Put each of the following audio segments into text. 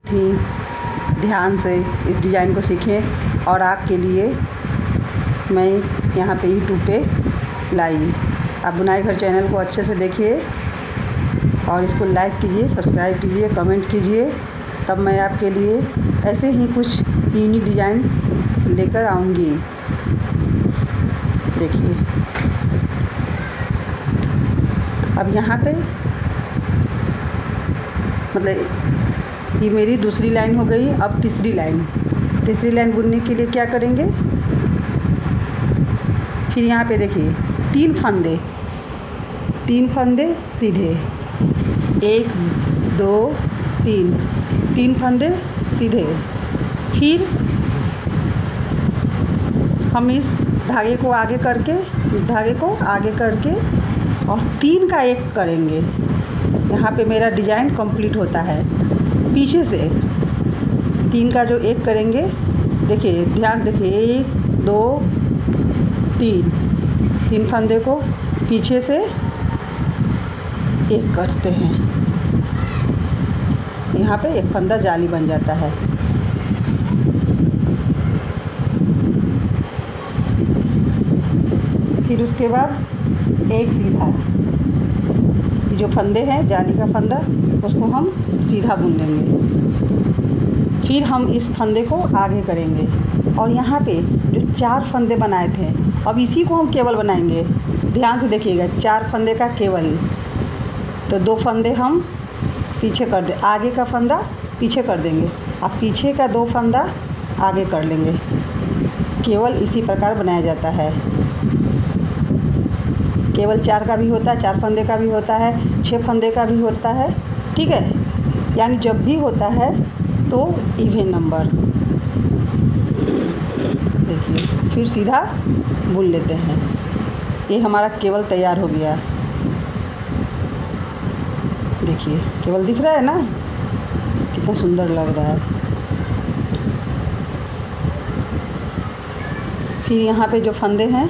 ही ध्यान से इस डिज़ाइन को सीखें और आपके लिए मैं यहाँ पे यूट्यूब पे लाई। आप बुनाई घर चैनल को अच्छे से देखिए और इसको लाइक कीजिए, सब्सक्राइब कीजिए, कमेंट कीजिए, तब मैं आपके लिए ऐसे ही कुछ यूनिक डिज़ाइन लेकर आऊँगी। देखिए अब यहाँ पे मतलब ये मेरी दूसरी लाइन हो गई। अब तीसरी लाइन बुनने के लिए क्या करेंगे, फिर यहाँ पे देखिए तीन फंदे सीधे, 1 2 3 फंदे सीधे। फिर हम इस धागे को आगे करके और 3 का 1 करेंगे। यहाँ पे मेरा डिज़ाइन कंप्लीट होता है। पीछे से 3 का जो 1 करेंगे, देखिए ध्यान देखिए, 1 2 3 फंदे को पीछे से 1 करते हैं। यहाँ पे 1 फंदा जाली बन जाता है। फिर उसके बाद एक सीधा, जो फंदे हैं जाली का फंदा, उसको हम सीधा बुन लेंगे। फिर हम इस फंदे को आगे करेंगे और यहाँ पे जो 4 फंदे बनाए थे, अब इसी को हम केवल बनाएंगे। ध्यान से देखिएगा, 4 फंदे का केवल। तो 2 फंदे हम पीछे कर दे, आगे का फंदा पीछे कर देंगे, अब पीछे का 2 फंदा आगे कर लेंगे। केवल इसी प्रकार बनाया जाता है। केवल 4 का भी होता है, 4 फंदे का भी होता है, 6 फंदे का भी होता है। ठीक है, यानी जब भी होता है तो इवन नंबर। देखिए फिर सीधा बुन लेते हैं। ये हमारा केवल तैयार हो गया। देखिए केवल दिख रहा है ना, कितना सुंदर लग रहा है। फिर यहाँ पे जो फंदे हैं,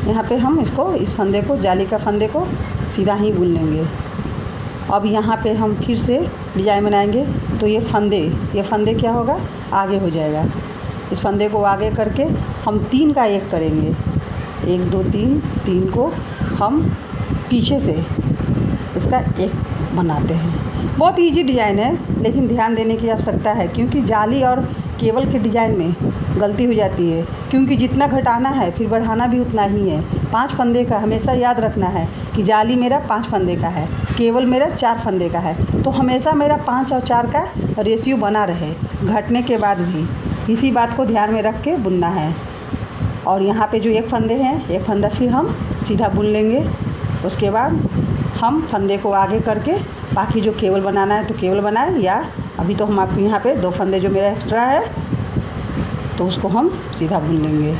यहाँ पे हम इस फंदे को, जाली का फंदे को सीधा ही बुन लेंगे। अब यहाँ पे हम फिर से डिजाइन बनाएंगे। तो ये फंदे क्या होगा, आगे हो जाएगा। इस फंदे को आगे करके हम 3 का 1 करेंगे। 1 2 3 को हम पीछे से इसका 1 बनाते हैं। बहुत इजी डिज़ाइन है, लेकिन ध्यान देने की आवश्यकता है, क्योंकि जाली और केबल के डिज़ाइन में गलती हो जाती है। क्योंकि जितना घटाना है फिर बढ़ाना भी उतना ही है। 5 फंदे का हमेशा याद रखना है कि जाली मेरा 5 फंदे का है, केबल मेरा 4 फंदे का है। तो हमेशा मेरा 5 और 4 का रेशियो बना रहे, घटने के बाद भी। इसी बात को ध्यान में रख के बुनना है। और यहाँ पे जो 1 फंदे हैं, 1 फंदा फिर हम सीधा बुन लेंगे। उसके बाद हम फंदे को आगे करके बाकी जो केबल बनाना है तो केबल बनाए, या अभी तो हम आपको यहाँ पे 2 फंदे जो मेरा एक्स्ट्रा है तो उसको हम सीधा बुन लेंगे।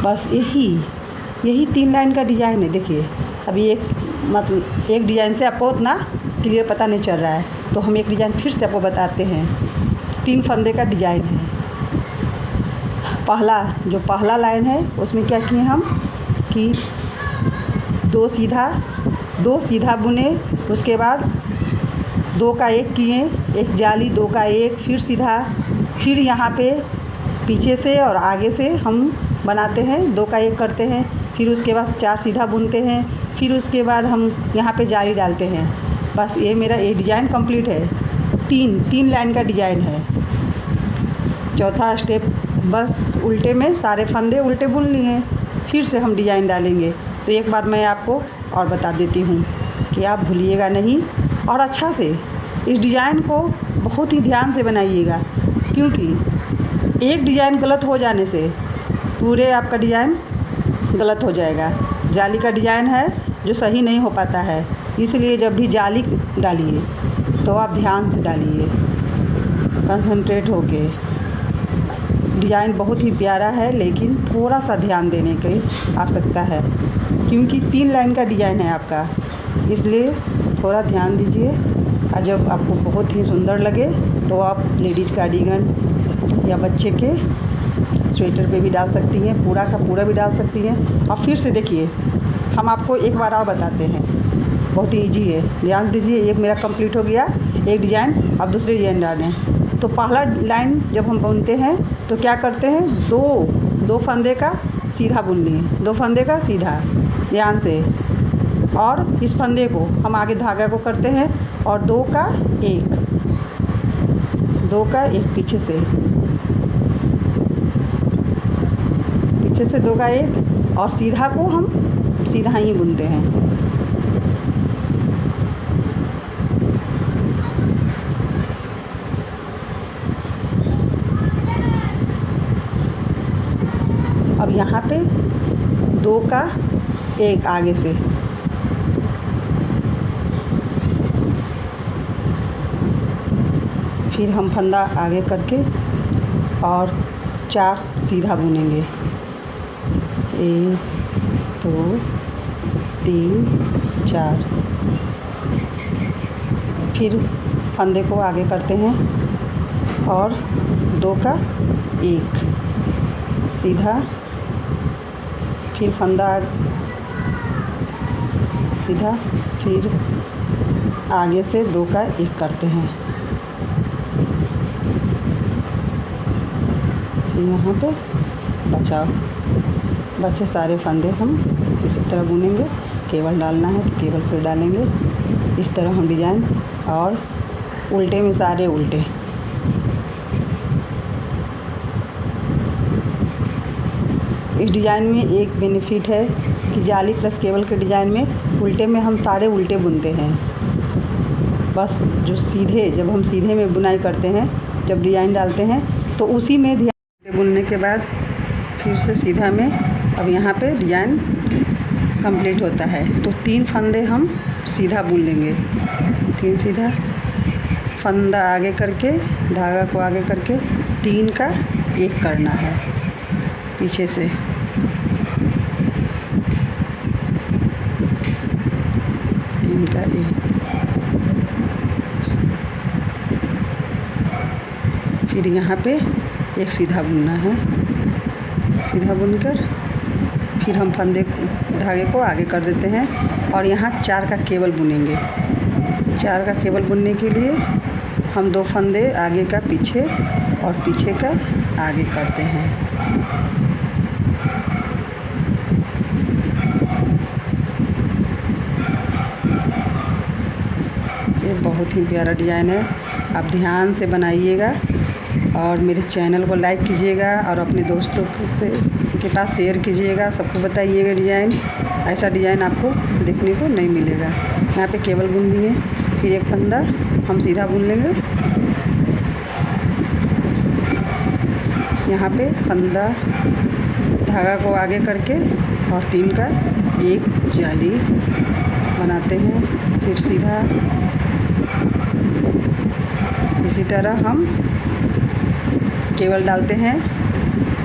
बस यही 3 लाइन का डिज़ाइन है। देखिए अभी एक डिज़ाइन से आपको उतना क्लियर पता नहीं चल रहा है, तो हम एक डिज़ाइन फिर से आपको बताते हैं। 3 फंदे का डिज़ाइन है। पहला लाइन है, उसमें क्या किए हम कि 2 सीधा बुने। उसके बाद 2 का 1 किए, 1 जाली, 2 का 1, फिर सीधा। फिर यहाँ पे पीछे से और आगे से हम बनाते हैं, 2 का 1 करते हैं। फिर उसके बाद 4 सीधा बुनते हैं। फिर उसके बाद हम यहाँ पे जाली डालते हैं। बस ये मेरा डिज़ाइन कंप्लीट है। 3 लाइन का डिज़ाइन है। चौथा स्टेप बस उल्टे में सारे फंदे उल्टे बुन लिए, फिर से हम डिज़ाइन डालेंगे। तो एक बार मैं आपको और बता देती हूँ कि आप भूलिएगा नहीं, और अच्छा से इस डिज़ाइन को बहुत ही ध्यान से बनाइएगा, क्योंकि एक डिज़ाइन गलत हो जाने से पूरे आपका डिज़ाइन गलत हो जाएगा। जाली का डिज़ाइन है जो सही नहीं हो पाता है, इसलिए जब भी जाली डालिए तो आप ध्यान से डालिए, कंसंट्रेट होके। डिज़ाइन बहुत ही प्यारा है, लेकिन थोड़ा सा ध्यान देने की आवश्यकता है, क्योंकि 3 लाइन का डिज़ाइन है आपका, इसलिए थोड़ा ध्यान दीजिए। और जब आपको बहुत ही सुंदर लगे तो आप लेडीज़ कार्डिगन या बच्चे के स्वेटर पे भी डाल सकती हैं, पूरा का पूरा भी डाल सकती हैं। और फिर से देखिए, हम आपको एक बार और बताते हैं बहुत ही ईजी है। ध्यान दीजिए, एक मेरा कंप्लीट हो गया, एक डिज़ाइन, अब दूसरे डिज़ाइन डालें। तो पहला लाइन जब हम बुनते हैं तो क्या करते हैं, दो फंदे का सीधा बुन लिए, 2 फंदे का सीधा, ध्यान से। और इस फंदे को हम आगे धागा को करते हैं और 2 का 1 पीछे से 2 का 1 और सीधा को हम सीधा ही बुनते हैं। अब यहाँ पे 2 का 1 आगे से, फिर हम फंदा आगे करके और 4 सीधा बुनेंगे, 1 2 3 4। फिर फंदे को आगे करते हैं और 2 का 1 सीधा, फिर फंदा सीधा, फिर आगे से 2 का 1 करते हैं। यहाँ पे बचे सारे फंदे हम इसी तरह बुनेंगे। केवल डालना है तो केवल फिर डालेंगे। इस तरह हम डिज़ाइन, और उल्टे में सारे उल्टे। इस डिज़ाइन में एक बेनिफिट है कि जाली प्लस केबल के डिज़ाइन में उल्टे में हम सारे उल्टे बुनते हैं। बस जो सीधे, जब हम सीधे में बुनाई करते हैं, जब डिज़ाइन डालते हैं तो उसी में ध्यान बुनने के बाद फिर से सीधा में, अब यहाँ पे डिज़ाइन कंप्लीट होता है। तो 3 फंदे हम सीधा बुन लेंगे, 3 सीधा, फंदा आगे करके, धागा को आगे करके 3 का 1 करना है पीछे से। तीन का 1, फिर यहाँ पे 1 सीधा बुनना है। सीधा बुनकर फिर हम फंदे धागे को आगे कर देते हैं और यहाँ 4 का केबल बुनेंगे। 4 का केबल बुनने के लिए हम 2 फंदे आगे का पीछे और पीछे का आगे करते हैं। ये बहुत ही प्यारा डिज़ाइन है, आप ध्यान से बनाइएगा और मेरे चैनल को लाइक कीजिएगा और अपने दोस्तों के पास शेयर कीजिएगा, सबको बताइएगा। डिज़ाइन, ऐसा डिज़ाइन आपको देखने को नहीं मिलेगा। यहाँ पे केबल बुन दिए, फिर 1 फंदा हम सीधा बुन लेंगे। यहाँ पे फंदा धागा को आगे करके और 3 का 1 जाली बनाते हैं, फिर सीधा। इसी तरह हम केबल डालते हैं,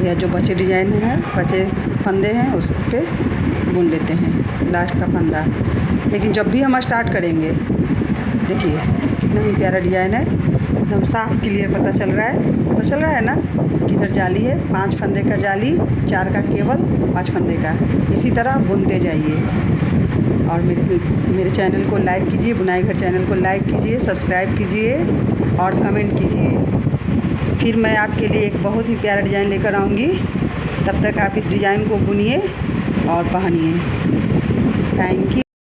या जो बचे डिज़ाइन है, बचे फंदे हैं, उस पे बुन लेते हैं लास्ट का फंदा। लेकिन जब भी हम स्टार्ट करेंगे, देखिए कितना ही प्यारा डिज़ाइन है, एकदम साफ क्लियर पता चल रहा है ना, किधर जाली है, 5 फंदे का जाली, 4 का केबल, 5 फंदे का। इसी तरह बुनते जाइए और मेरे चैनल को लाइक कीजिए, बुनाई घर चैनल को लाइक कीजिए, सब्सक्राइब कीजिए और कमेंट कीजिए। फिर मैं आपके लिए एक बहुत ही प्यारा डिज़ाइन लेकर आऊँगी। तब तक आप इस डिज़ाइन को बुनिए और पहनिए। Thank you.